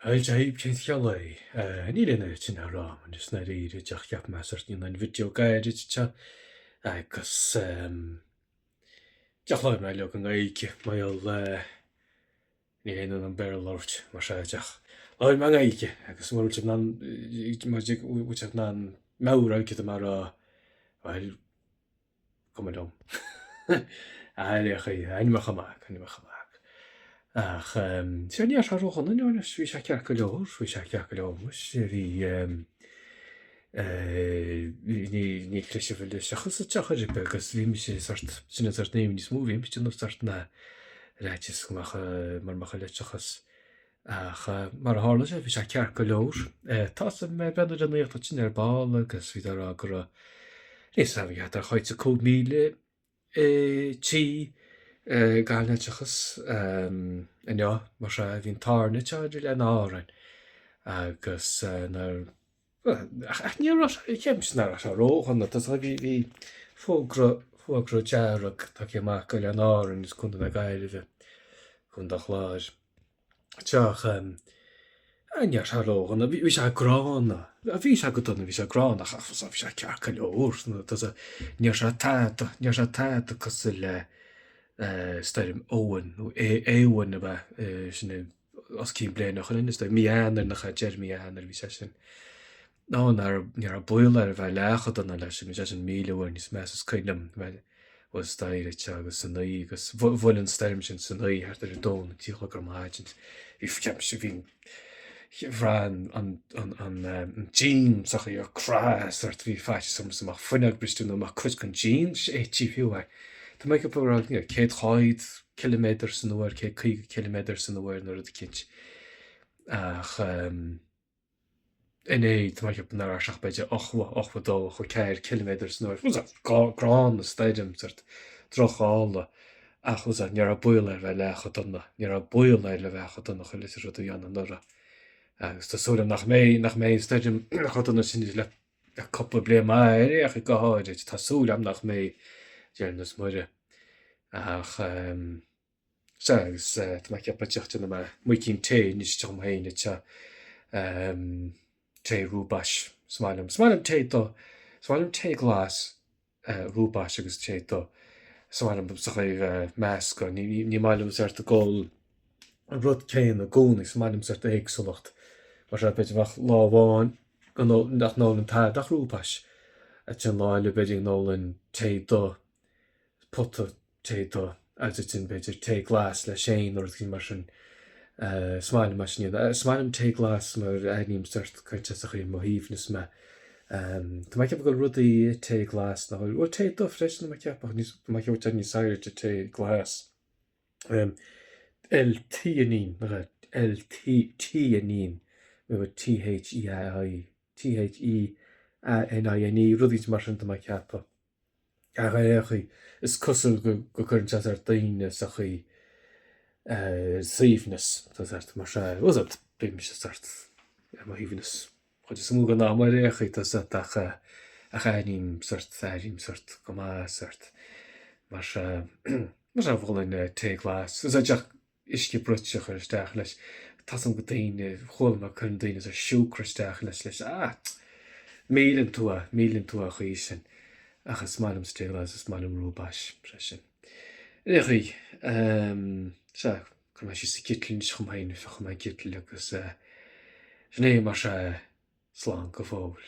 Jaib cén cheala ní lenne sin rá an is na réidir deach ceap me ní an video gaiide te agus deach le me le an gaige maiil ní héana an bear láirt mar se deach. Láid me gaige agus mar ná méráice mar bhil cumdom. Aimime chaach chuine chaach. Ach sé ní rochan in sví se cear go leor sví se cear go leor sé ní cléisifuil sechas a teachar ripe agus bhí sé sinna néim ní smó bhím nó start na réitis mar macha leitechas ach mar hála sé bhí se cear go leor. Tá mé beidir an éocht sin ar ball agus ví a gur níos a bhí a chuid a 100,000 tí gáilnetechas mar se hín tarne te le árain agus ní chéimsnar se róchan hí fógro deach tá amach go le áran is chun a gaiileh chun de chláir. Teach near se róchan a bhí se gránna a bhí se go donna bhí se gránach bhí se cearcha leor níor se táta cos le staim óhan nó éhain a bheith sinna os cí blian nach in is míanaar nach Jeremíanaar bhí sé sin. ná ar a buil ar bheith lechad anna leis sin sé sin mílehair níos me cuiinem was staire te agus san naí agus bhfuiln staim sin san naí ar ar dón tíocha gur máidin hí ceap se bhín bhrein an jean sacha ar crás ar bhí feite samach fuineag bristú amach chuid chun jeans é tíhiúha. Tá mé go cé chaid kilometr san nóir cé 2 kilometr san nóir nó a cinint ach iné tá mai nar seach beidir 8 chu 4 kilometr san nóir grán na stadium trochála ach near a buil ar bheith lecha donna near a buil le bhecha donna chu litir a dhéanana nura agus tá súla nach mé stadium chuna sin le coppla blia mai ach i goáide tásúla am nach mé déarnas muire ach segus tá ceappa teachtain me mu cinn té níos tom héine te té rúbais smáilm té glas rúbais agus té smáilm sa chuh meas go ní maiilmart a ggóil an rud céin a gcónaí smáilmart éagsúlacht mar se beidir bach láháin nach ná an táach rúbais a tin láile beidir nólan té do potta té do tin beidir té glas le sé or cin mar sin smáilm mar sin smáilm té glas mar aníim start chuinte a chu mo híomhnas me. Tá mai ceap go rudaí té glas na ó té do freisin mai ceapach níos mai ceirte ní sair de té glas. LT nach LT me THEINI rudí mar sin mai ceappa. Chu is cosúil go chun te ar daine sa chu saomhnas tá mar se bhí se start híhnas chuid is mú gan ná mar récha tá a chaim féim go máart mar se bhfuilin té glas. Is deach isci brute chu isteach leis tá go daine choilma chun daine a siúcraisteach leis mílinn tú a chuí sin achas smáilm té glas a smáilm rúbais sin. Réchaí se chu me si sa kitlinn chumhain fe chu me kitl agus sné mar se slán go fóil.